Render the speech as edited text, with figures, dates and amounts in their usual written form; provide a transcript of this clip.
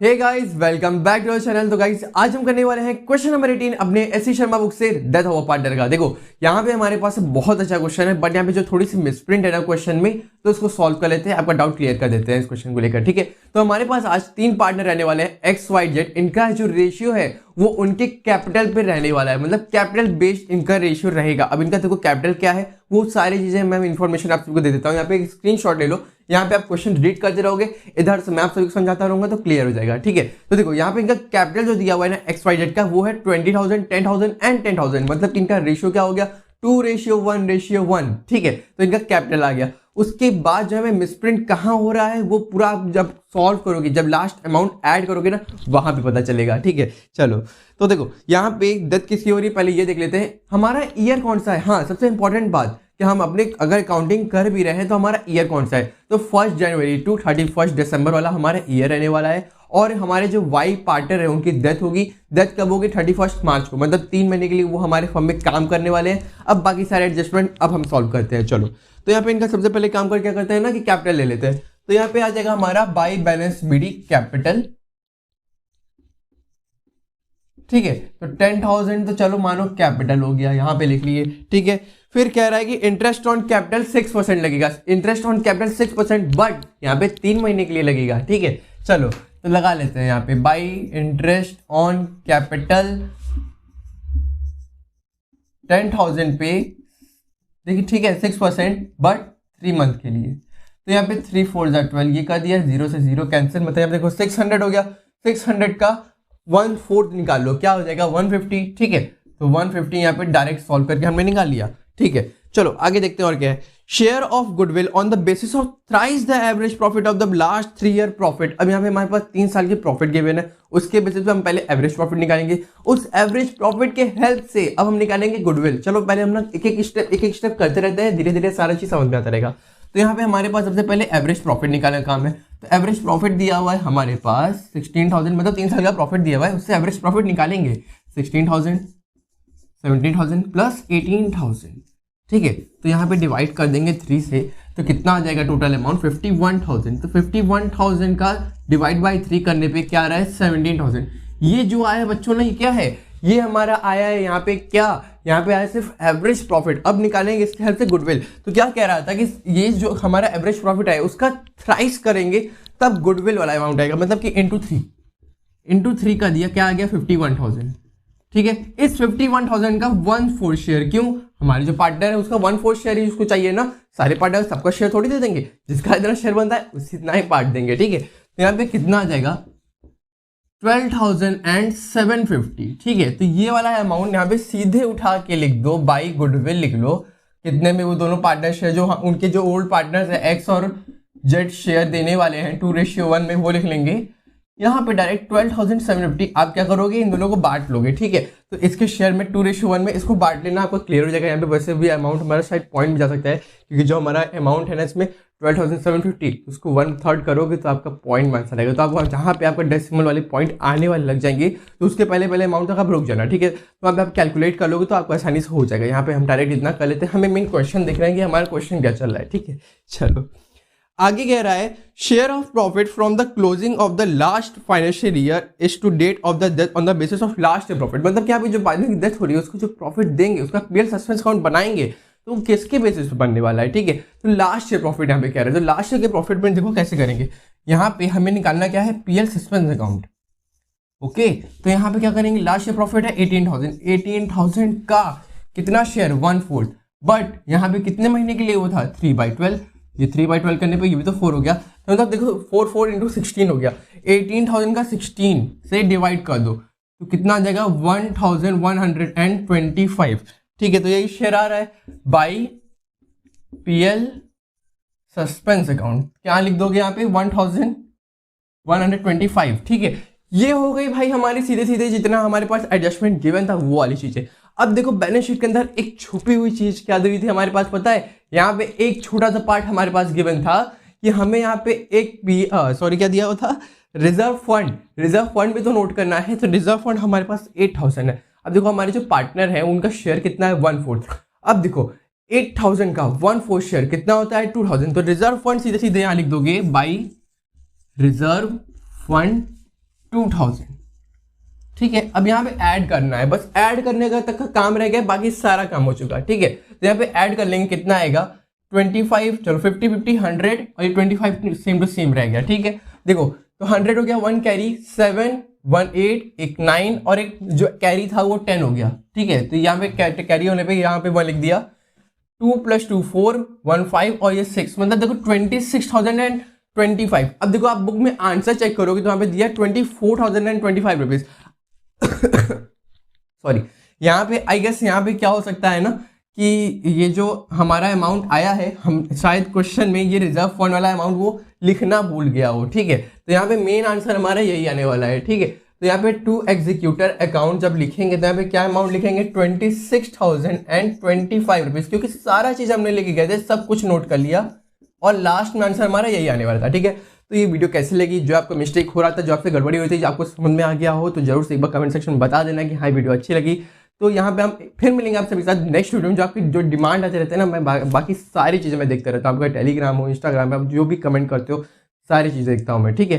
Hey guys, welcome back to our channel. तो guys आज हम करने वाले हैं क्वेश्चन नंबर 18 अपने एस शर्मा बुक से डेथ ऑफ पार्टनर का। देखो यहाँ पे हमारे पास बहुत अच्छा क्वेश्चन है, बट यहाँ पे जो थोड़ी सी मिसप्रिंट है ना क्वेश्चन में, तो उसको सॉल्व कर लेते हैं, आपका डाउट क्लियर कर देते हैं इस क्वेश्चन को लेकर। ठीक है, तो हमारे पास आज 3 पार्टनर रहने वाले हैं एक्स वाई जेड। इनका जो रेशियो है वो उनके कैपिटल पे रहने वाला है, मतलब कैपिटल बेस्ड इनका रेशियो रहेगा। अब इनका देखो कैपिटल क्या है, वो सारी चीजें मैं इन्फॉर्मेशन आप सबको दे देता हूँ। यहाँ पे एक स्क्रीनशॉट ले लो, यहाँ पे आप क्वेश्चन रीड करते रहोगे, इधर से मैं आप सभी को समझाता रहूंगा तो क्लियर हो जाएगा। ठीक है, तो देखो यहाँ पे इनका कैपिटल जो दिया हुआ है ना एक्स वाई जेड का, वो है 20,000, 10,000 एंड 10,000। मतलब इनका रेशियो क्या हो गया, 2:1:1। ठीक है, तो इनका कैपिटल आ गया। उसके बाद जो है मिसप्रिंट कहाँ हो रहा है वो पूरा आप जब सॉल्व करोगे, जब लास्ट अमाउंट ऐड करोगे ना, वहां पे पता चलेगा। ठीक है, चलो तो देखो यहाँ पे डेथ किसकी हो रही है, पहले ये देख लेते हैं हमारा ईयर कौन सा है। हाँ, सबसे इंपॉर्टेंट बात कि हम अपने अगर काउंटिंग कर भी रहे हैं तो हमारा ईयर कौन सा है, तो 1 जनवरी टू 31 दिसंबर वाला हमारा ईयर रहने वाला है। और हमारे जो वाई पार्टनर है उनकी डेथ होगी, डेथ कब होगी, 31 मार्च को, मतलब 3 महीने के लिए वो हमारे फर्म में काम करने वाले हैं। अब बाकी सारे एडजस्टमेंट अब हम सॉल्व करते हैं। चलो तो यहाँ पे इनका सबसे पहले काम कर क्या करते हैं ना कि कैपिटल ले लेते हैं। तो यहाँ पे आ जाएगा हमारा बाई बैलेंस बीडी कैपिटल। ठीक है, तो 10,000 तो चलो मानो कैपिटल हो गया, यहाँ पे लिख लिए। ठीक है, फिर कह रहा है कि इंटरेस्ट ऑन कैपिटल 6% लगेगा। इंटरेस्ट ऑन कैपिटल 6%, बट यहाँ पे 3 महीने के लिए लगेगा। ठीक है, चलो तो लगा लेते हैं यहाँ पे बाई इंटरेस्ट ऑन कैपिटल 10,000 पे, देखिए ठीक है 6%, बट 3 मंथ के लिए। तो यहाँ पे 3 4 12, ये कर दिया, 0 से 0 कैंसिल, मतलब यहाँ देखो 600 हो गया। 600 का 1/4 निकाल लो, क्या हो जाएगा 150। ठीक है, तो 150 यहाँ पे डायरेक्ट सॉल्व करके हमने निकाल लिया। ठीक है, चलो आगे देखते हैं और क्या है। Share of goodwill on the basis of thrice the average profit of the last 3 year profit. अब यहाँ पे हमारे पास 3 साल की प्रॉफिट गिवन है, उसके बेसिस पे हम पहले एवरेज प्रॉफिट निकालेंगे। उस एवरेज प्रॉफिट के हेल्प से अब हम निकालेंगे गुडविल। चलो पहले हम ना एक एक स्टेप करते रहते हैं, धीरे धीरे सारा चीज समझ में आता रहेगा। तो यहाँ पे हमारे पास सबसे पहले एवरेज प्रॉफिट निकालने का काम है। तो एवरेज प्रॉफिट दिया हुआ है हमारे पास 16,000, मतलब 3 साल का प्रॉफिट दिया हुआ है, उससे एवरेज प्रॉफिट निकालेंगे 16,000, 17,000 प्लस 18,000। ठीक है, तो यहाँ पे डिवाइड कर देंगे 3 से, तो कितना आ जाएगा टोटल अमाउंट 51,000। तो 51,000 का डिवाइड बाई 3 करने पे क्या आ रहा है 17,000। ये जो आया बच्चों ना, ये क्या है, ये हमारा आया है यहाँ पे क्या, यहाँ पे आया सिर्फ एवरेज प्रॉफिट। अब निकालेंगे इसके हेल्प से गुडविल। तो क्या कह रहा था कि ये जो हमारा एवरेज प्रॉफिट है उसका थ्राइस करेंगे तब गुडविल वाला अमाउंट आएगा, मतलब कि इंटू थ्री का दिया, क्या आ गया 51,000। ठीक है, इस 51,000 का 1/4 शेयर, क्यों, हमारे जो पार्टनर है उसका 1/4 शेयर ही उसको चाहिए ना। सारे पार्टनर सबका शेयर थोड़ी दे देंगे, जिसका इतना शेयर बनता है उसी इतना ही पार्ट देंगे। ठीक है, तो यहाँ पे कितना आ जाएगा 12,750। ठीक है, तो ये वाला अमाउंट यहाँ पे सीधे उठा के लिख दो, बाई गुडविल लिख लो। कितने में वो दोनों पार्टनर शेयर जो उनके जो ओल्ड पार्टनर्स है एक्स और जेड शेयर देने वाले हैं 2:1 में, वो लिख लेंगे यहाँ पे डायरेक्ट 12,750। आप क्या करोगे, इन दोनों को बांट लोगे। ठीक है, तो इसके शेयर में 2:1 में इसको बांट लेना, आपको क्लियर हो जाएगा। यहाँ पे वैसे भी अमाउंट हमारा शायद पॉइंट भी जा सकता है, क्योंकि जो हमारा अमाउंट है ना इसमें 12,750, उसको 1/3 करोगे तो आपका पॉइंट मान सा रहेगा। तो आपको जहाँ पे आपका डेसिमल वाले पॉइंट आने वाले लग जाएंगे, तो उसके पहले अमाउंट तक आप रुक जाना। ठीक है, तो वहाँ पे आप कैलकुलेट कर लोगे तो आपको आसानी से हो जाएगा। यहाँ पे हम डायरेक्ट इतना कर लेते हैं, हमें मेन क्वेश्चन देख रहे हैं कि हमारा क्वेश्चन क्या चल रहा है। ठीक है, चलो आगे कह रहा है share of profit from the closing of the last financial year is to date of the death on the basis of last profit. मतलब क्या, जो बाद में डेथ हो रही है उसको जो प्रॉफिट देंगे, उसका क्लियर सस्पेंस अकाउंट बनाएंगे, तो किसके बेसिस पे बनने वाला है। ठीक है, तो लास्ट ईयर प्रॉफिट यहाँ पे कह रहे हैं। तो लास्ट ईयर के प्रॉफिट में देखो कैसे करेंगे, यहाँ पे हमें निकालना क्या है पीएल सस्पेंस अकाउंट। ओके, तो यहाँ पे क्या करेंगे, लास्ट ईयर प्रॉफिट है 18,000। 18,000 का कितना शेयर 1/4, बट यहाँ पे कितने महीने के लिए वो था 3/12। ये 3/12 करने पे ये भी तो 4 हो गया, तो मतलब देखो 4 into 16 हो गया। 18,000 का 16 से डिवाइड कर दो तो कितना आ जाएगा 1,125। ठीक है, तो यही शेयर आ रहा है बाई पीएल सस्पेंस अकाउंट। क्या लिख दोगे यहाँ पे 1,125। ठीक है, ये हो गई भाई हमारी सीधे सीधे जितना हमारे पास एडजस्टमेंट गिवन था वो वाली चीजें। अब देखो बैलेंस शीट के अंदर एक छुपी हुई चीज क्या दी थी हमारे पास, पता है, यहाँ पे एक छोटा सा पार्ट हमारे पास गिवन था कि हमें यहाँ पे एक क्या दिया हुआ था, रिजर्व फंड। रिजर्व फंड भी तो नोट करना है। तो रिजर्व फंड हमारे पास 8,000 है। अब देखो हमारे जो पार्टनर है उनका शेयर कितना है 1/4। अब देखो 8,000 का 1/4 शेयर कितना होता है 2,000। तो रिजर्व फंड सीधे सीधे यहाँ लिख दोगे बाई रिजर्व फंड 2000। ठीक है, अब यहाँ पे ऐड करना है, बस ऐड करने का तक का काम रह गया, बाकी सारा काम हो चुका है। ठीक है, तो यहाँ पे ऐड कर लेंगे, कितना आएगा 25, चलो 50 50 100 और ये 25 सेम टू सेम रह गया। ठीक है, देखो तो 100 हो गया, 1 कैरी 7 1 8 एक 9 और एक जो कैरी था वो 10 हो गया। ठीक है, तो यहाँ पे कैरी होने पे यहाँ पे 1 लिख दिया, 2 + 2 4 1 5 और ये 6, मतलब देखो 26,025। अब देखो आप बुक में आंसर चेक करोगे तो यहाँ पे दिया 24,025 रुपीज। सॉरी, यहाँ पे आई गेस यहाँ पे क्या हो सकता है ना कि ये जो हमारा अमाउंट आया है, हम शायद क्वेश्चन में ये रिजर्व फंड वाला अमाउंट वो लिखना भूल गया हो। ठीक है, तो यहाँ पे मेन आंसर हमारा यही आने वाला है। ठीक है, तो यहाँ पे टू एग्जीक्यूटर अकाउंट जब लिखेंगे तो यहाँ पे क्या अमाउंट लिखेंगे 26,025 रुपीज, क्योंकि सारा चीज हमने लेके गए थे, सब कुछ नोट कर लिया और लास्ट में आंसर हमारा यही आने वाला था। ठीक है, तो ये वीडियो कैसी लगी, जो आपको मिस्टेक हो रहा था, जो आपसे गड़बड़ी हुई थी, जो आपको समझ में आ गया हो, तो जरूर से एक बार कमेंट सेक्शन में बता देना कि हाँ वीडियो अच्छी लगी। तो यहाँ पे हम फिर मिलेंगे आपसे साथ नेक्स्ट वीडियो में। जो आपकी जो डिमांड आते रहते हैं ना, मैं बाकी सारी चीज़ें मैं देखता रहता हूँ, आपका टेलीग्राम हो, इंस्टाग्राम पे आप जो भी कमेंट करते हो सारी चीज़ें देखता हूँ मैं। ठीक है।